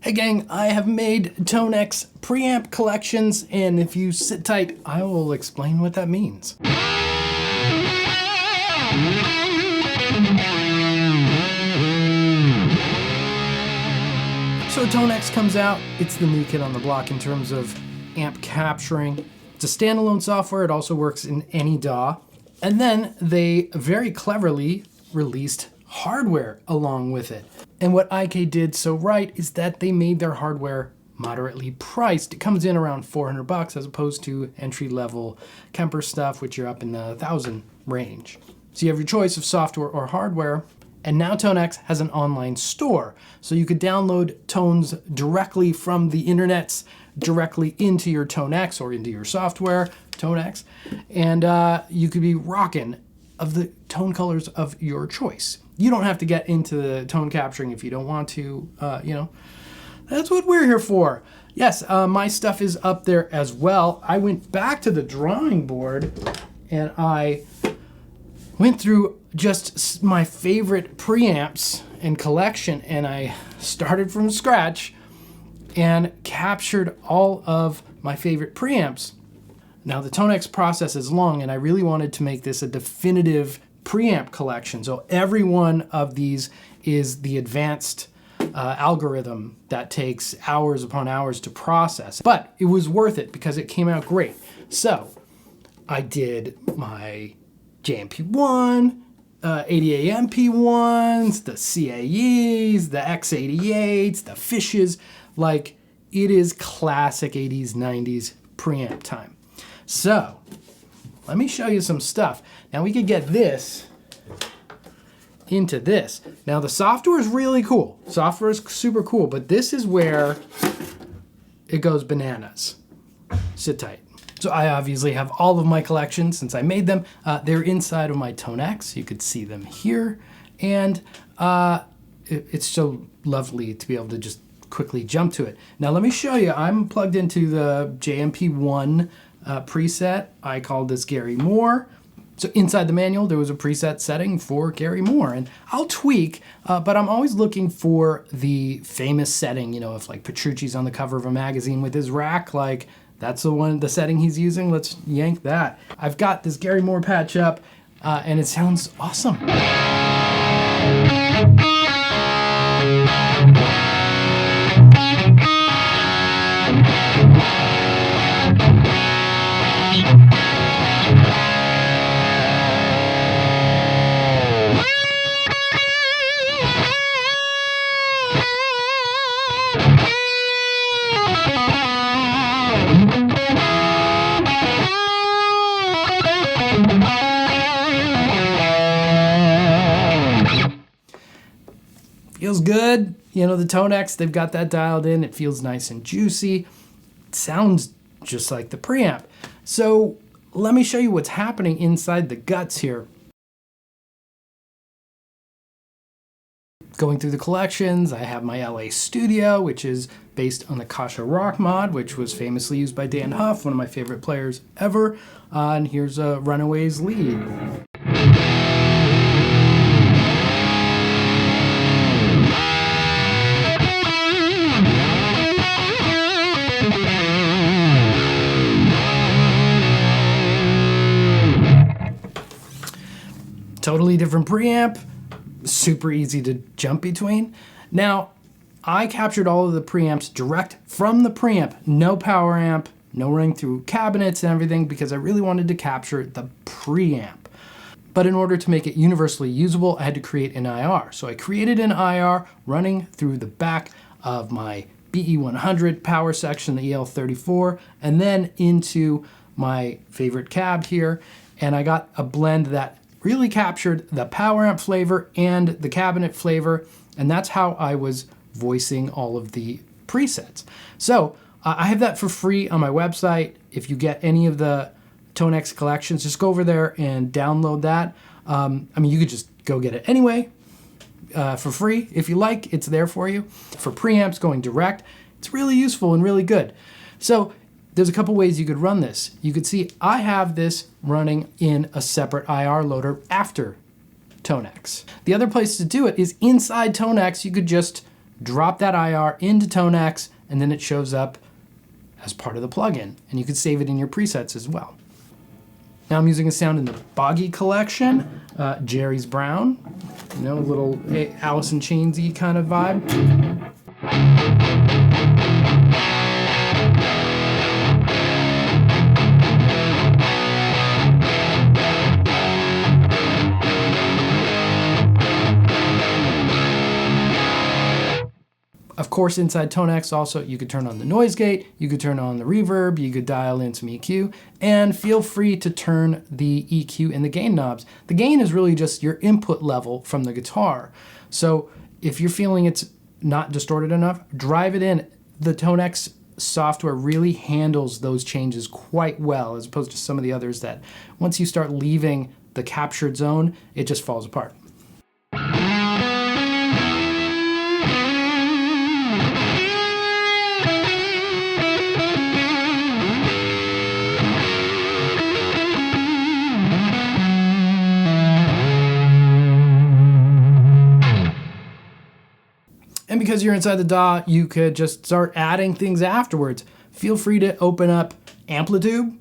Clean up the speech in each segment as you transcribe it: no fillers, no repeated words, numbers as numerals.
Hey gang, I have made TONEX preamp collections, and if you sit tight, I will explain what that means. So TONEX comes out, it's the new kid on the block in terms of amp capturing. It's a standalone software, it also works in any DAW. And then they very cleverly released hardware along with it. And what IK did so right is that they made their hardware moderately priced. It comes in around $400 as opposed to entry-level Kemper stuff, which you're up in the 1,000 range. So you have your choice of software or hardware. And now TONEX has an online store. So you could download tones directly from the internets directly into your TONEX or into your software, TONEX, and you could be rocking of the tone colors of your choice. You don't have to get into the tone capturing if you don't want to, that's what we're here for. Yes, my stuff is up there as well. I went back to the drawing board and I went through just my favorite preamps and collection, and I started from scratch and captured all of my favorite preamps. Now the TONEX process is long, and I really wanted to make this a definitive preamp collection. So every one of these is the advanced algorithm that takes hours upon hours to process. But it was worth it because it came out great. So I did my JMP1, 80AMP1s, the CAEs, the X88s, the Fishes. Like, it is classic 80s, 90s preamp time. So, let me show you some stuff. Now we could get this into this. Now the software is really cool. Software is super cool, but this is where it goes bananas. Sit tight. So I obviously have all of my collections since I made them. They're inside of my TONEX. You could see them here. And it's so lovely to be able to just quickly jump to it. Now let me show you. I'm plugged into the JMP1 preset. I called this Gary Moore. So inside the manual, there was a preset setting for Gary Moore. And I'll tweak, but I'm always looking for the famous setting. You know, if like Petrucci's on the cover of a magazine with his rack, like, that's the setting he's using. Let's yank that. I've got this Gary Moore patch up, and it sounds awesome. Feels good. You know, the TONEX, they've got that dialed in. It feels nice and juicy. It sounds just like the preamp. So let me show you what's happening inside the guts here. Going through the collections, I have my LA Studio, which is based on the Kasha Rock mod, which was famously used by Dan Huff, one of my favorite players ever. And here's a Runaways lead. Totally different preamp, super easy to jump between. Now, I captured all of the preamps direct from the preamp, no power amp, no running through cabinets and everything, because I really wanted to capture the preamp. But in order to make it universally usable, I had to create an IR. So I created an IR running through the back of my BE100 power section, the EL34, and then into my favorite cab here. And I got a blend that really captured the power amp flavor and the cabinet flavor, and that's how I was voicing all of the presets. So I have that for free on my website. If you get any of the TONEX collections, just go over there and download that. I mean, you could just go get it anyway for free if you like. It's there for you. For preamps going direct, it's really useful and really good. So there's a couple ways you could run this. You could see I have this running in a separate IR loader after TONEX. The other place to do it is inside TONEX. You could just drop that IR into TONEX, and then it shows up as part of the plugin. And you can save it in your presets as well. Now I'm using a sound in the Boggy collection, Jerry's Brown, you know, a little Alice in Chains-y kind of vibe. Of course, inside TONEX also, you could turn on the noise gate, you could turn on the reverb, you could dial in some EQ, and feel free to turn the EQ and the gain knobs. The gain is really just your input level from the guitar. So if you're feeling it's not distorted enough, drive it in. The TONEX software really handles those changes quite well, as opposed to some of the others that once you start leaving the captured zone, it just falls apart. And because you're inside the DAW, you could just start adding things afterwards. Feel free to open up Amplitude.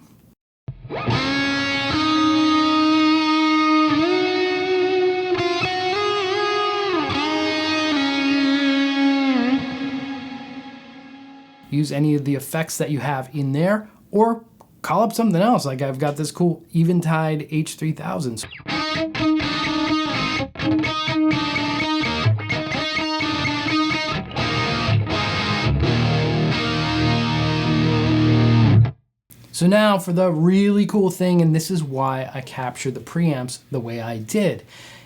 Use any of the effects that you have in there, or call up something else. Like I've got this cool Eventide H3000. So now for the really cool thing, and this is why I captured the preamps the way I did,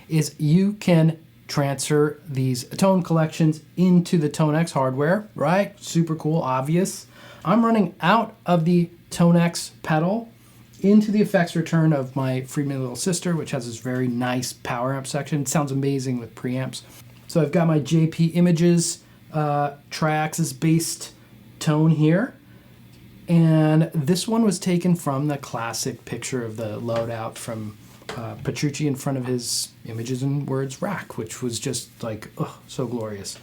is you can transfer these tone collections into the TONEX hardware, right? Super cool, obvious. I'm running out of the TONEX pedal into the effects return of my Freeman Little Sister, which has this very nice power amp section. It sounds amazing with preamps. So I've got my JP Images tri-axis based tone here. And this one was taken from the classic picture of the loadout from Petrucci in front of his Images and Words rack, which was just like, oh, so glorious.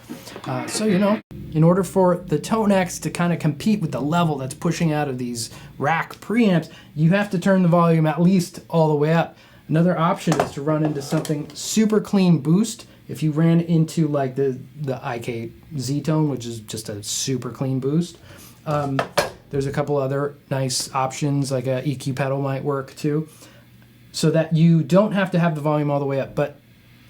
So, you know, in order for the TONEX to kind of compete with the level that's pushing out of these rack preamps, you have to turn the volume at least all the way up. Another option is to run into something super clean boost. If you ran into like the AIC Tone, which is just a super clean boost, there's a couple other nice options, like a EQ pedal might work too, so that you don't have to have the volume all the way up. But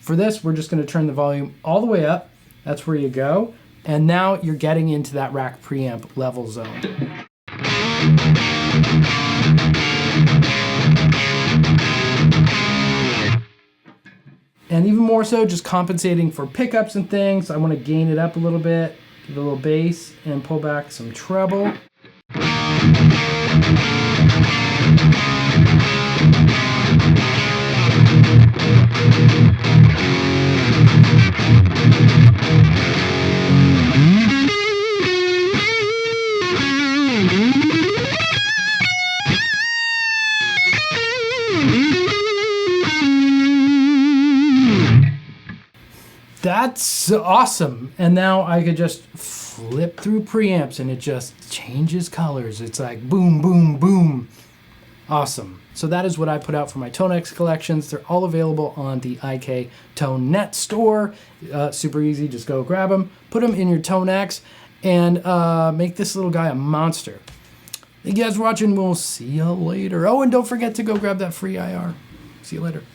for this, we're just going to turn the volume all the way up. That's where you go. And now you're getting into that rack preamp level zone. And even more so, just compensating for pickups and things. I want to gain it up a little bit, give it a little bass, and pull back some treble. That's awesome. And now I could just flip through preamps and it just changes colors. It's like boom, boom, boom. Awesome. So that is what I put out for my TONEX collections. They're all available on the AIC Tones store. Super easy. Just go grab them, put them in your TONEX, and make this little guy a monster. Thank you guys for watching. We'll see you later. Oh, and don't forget to go grab that free IR. See you later.